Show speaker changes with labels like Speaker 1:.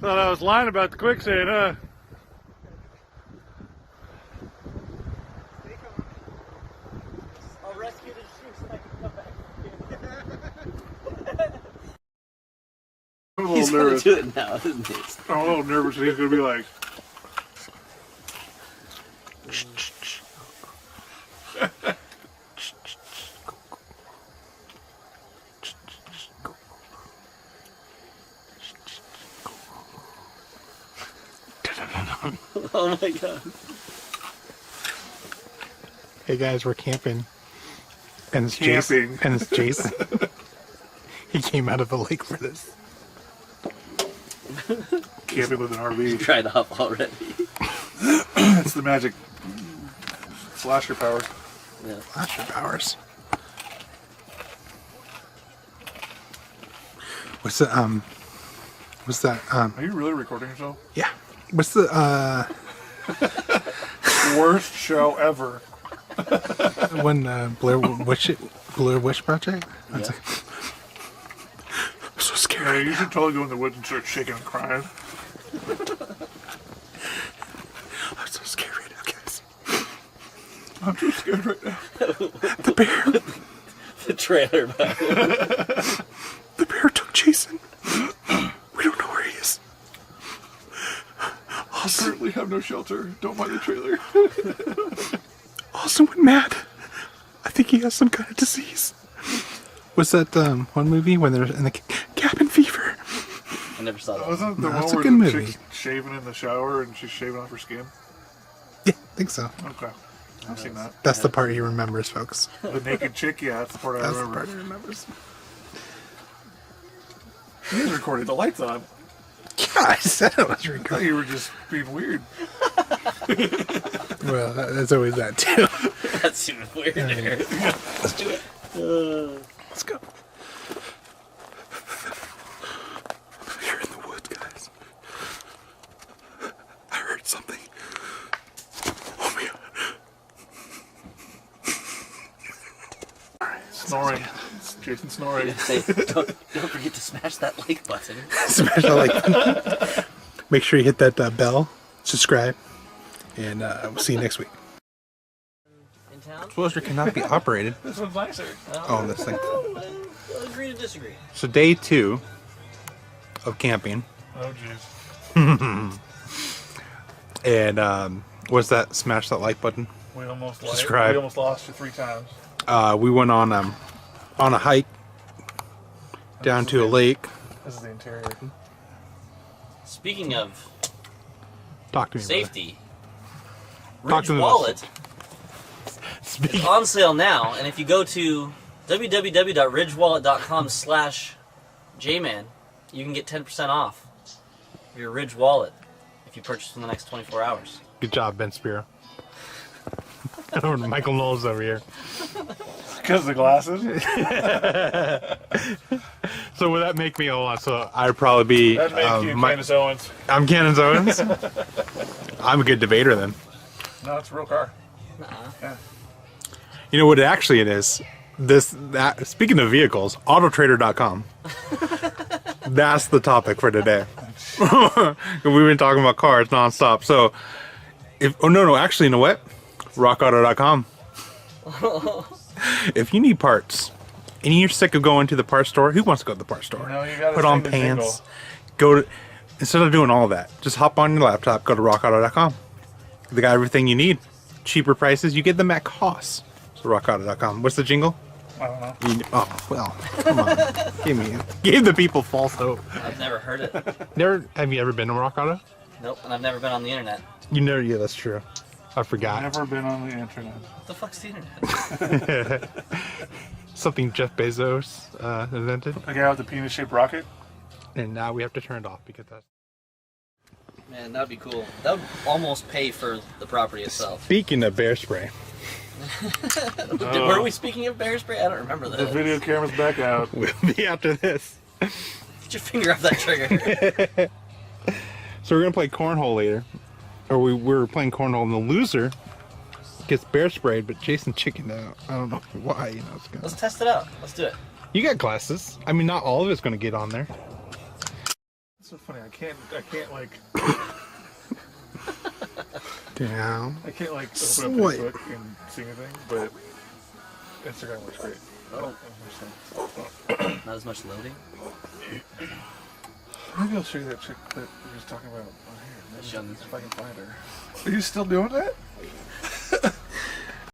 Speaker 1: Thought I was lying about the quicksand, huh?
Speaker 2: I'll rescue the shoe so I can come back.
Speaker 1: I'm a
Speaker 3: He's
Speaker 1: little
Speaker 3: gonna
Speaker 1: nervous.
Speaker 3: do it now, isn't he?
Speaker 1: I'm a little nervous that he's gonna be like,
Speaker 3: Oh my god.
Speaker 4: Hey guys, we're camping. And it's
Speaker 1: Camping.
Speaker 4: Jason. And it's Jason. He came out of the lake for this.
Speaker 1: camping with an RV.
Speaker 3: Tried off already.
Speaker 1: It's the magic flasher power.
Speaker 3: Yeah.
Speaker 4: Flasher powers. What's the what's that
Speaker 1: Are you really recording yourself?
Speaker 4: yeah. What's the
Speaker 1: Worst show ever.
Speaker 4: when Blair Witch Project? That's like, I'm so
Speaker 1: Yeah,
Speaker 4: scared.
Speaker 1: you should totally go in the woods and start shaking and crying.
Speaker 4: I'm so scared right now, guys.
Speaker 1: I'm so scared right now.
Speaker 4: The bear.
Speaker 3: The trailer back.
Speaker 4: The bear took Jason. We don't know where he is.
Speaker 1: I currently have no shelter. Don't mind the trailer.
Speaker 4: Austin went mad. I think he has some kind of disease. What's that one movie when they're in the cabin fever?
Speaker 3: I never saw that.
Speaker 1: Wasn't it the
Speaker 4: No,
Speaker 1: one
Speaker 4: it's a
Speaker 1: where
Speaker 4: good
Speaker 1: the
Speaker 4: movie.
Speaker 1: chick's shaving in the shower and she's shaving off her skin?
Speaker 4: Yeah, I think so.
Speaker 1: Okay. I've seen that.
Speaker 4: That's the part he remembers, folks.
Speaker 1: The naked chick, yeah, that's the part I
Speaker 4: That's the
Speaker 1: remember.
Speaker 4: part he remembers.
Speaker 1: He's recording the lights on.
Speaker 4: Yeah, I said it was
Speaker 1: I thought
Speaker 4: recording.
Speaker 1: you were just being weird.
Speaker 4: Well, that's always that too.
Speaker 3: That's even weirder.
Speaker 4: Let's do it. Let's go. You're in the woods, guys. I heard something. Oh my god.
Speaker 1: Snoring. It's Jason snoring.
Speaker 3: Say, don't forget to smash that like button.
Speaker 4: Smash that like button. Make sure you hit that bell, subscribe, and we'll see you next week.
Speaker 3: In town?
Speaker 4: Exposure cannot be operated.
Speaker 1: This one's nicer.
Speaker 4: Oh, this thing.
Speaker 3: I'll agree to disagree.
Speaker 4: So day 2 of camping,
Speaker 1: Oh, jeez.
Speaker 4: and what's that? Smash that like button.
Speaker 1: We almost
Speaker 4: Subscribe.
Speaker 1: We almost lost you 3 times.
Speaker 4: We went on a hike down to a lake.
Speaker 1: This is the interior.
Speaker 3: Speaking of
Speaker 4: Talk to me.
Speaker 3: safety,
Speaker 4: Talk
Speaker 3: Ridge
Speaker 4: to me.
Speaker 3: Wallet
Speaker 4: Speak.
Speaker 3: is on sale now, and if you go to www.ridgewallet.com/jman, you can get 10% off your Ridge Wallet if you purchase in the next 24 hours.
Speaker 4: Good job, Ben Spiro. Over to Michael Knowles over here.
Speaker 1: Because of the glasses?
Speaker 4: So would that make me hold on? So I'd probably be.
Speaker 1: That makes you Candace Owens.
Speaker 4: I'm Candace Owens. I'm a good debater then.
Speaker 1: No, it's a real car.
Speaker 3: Nuh-uh.
Speaker 4: You know what actually it is? Speaking of vehicles, autotrader.com. That's the topic for today. We've been talking about cars nonstop. So, actually, you know what? RockAuto.com. If you need parts and you're sick of going to the parts store, who wants to go to the parts store?
Speaker 1: No, you gotta
Speaker 4: Put on
Speaker 1: sing the
Speaker 4: pants. Go to instead of doing all that, just hop on your laptop, go to RockAuto.com. They got everything you need. Cheaper prices. You get them at cost. So RockAuto.com. What's the jingle?
Speaker 1: I don't know.
Speaker 4: Oh well, come on. Give the people false hope.
Speaker 3: I've never heard it.
Speaker 4: Have you ever been to Rock Auto?
Speaker 3: Nope, and I've never been on the internet.
Speaker 4: You never. Yeah, that's true. I forgot.
Speaker 1: Never been on the internet.
Speaker 3: What the fuck's the internet?
Speaker 4: Something Jeff Bezos invented,
Speaker 1: The guy with the penis-shaped rocket?
Speaker 4: and now we have to turn it off because that's.
Speaker 3: Man, that'd be cool. That would almost pay for the property itself.
Speaker 4: Speaking of bear spray,
Speaker 3: Were we speaking of bear spray? I don't remember
Speaker 1: The
Speaker 3: that.
Speaker 1: video camera's back out.
Speaker 4: we'll be after this.
Speaker 3: Get your finger off that trigger.
Speaker 4: So we're gonna play cornhole later, or we were playing cornhole, and the loser gets bear sprayed, but Jason chickened out. I don't know why. You know,
Speaker 3: Let's test it out. Let's do it.
Speaker 4: you got glasses. I mean, not all of it's gonna get on there.
Speaker 1: so funny. I can't like
Speaker 4: Down.
Speaker 1: I can't like open
Speaker 4: Swipe.
Speaker 1: up Facebook and see anything, but Instagram works great.
Speaker 3: Oh, not as much loading.
Speaker 1: Maybe I'll show you that chick that we were just talking about on here.
Speaker 3: Show me.
Speaker 1: If I can find her. Are you still doing that?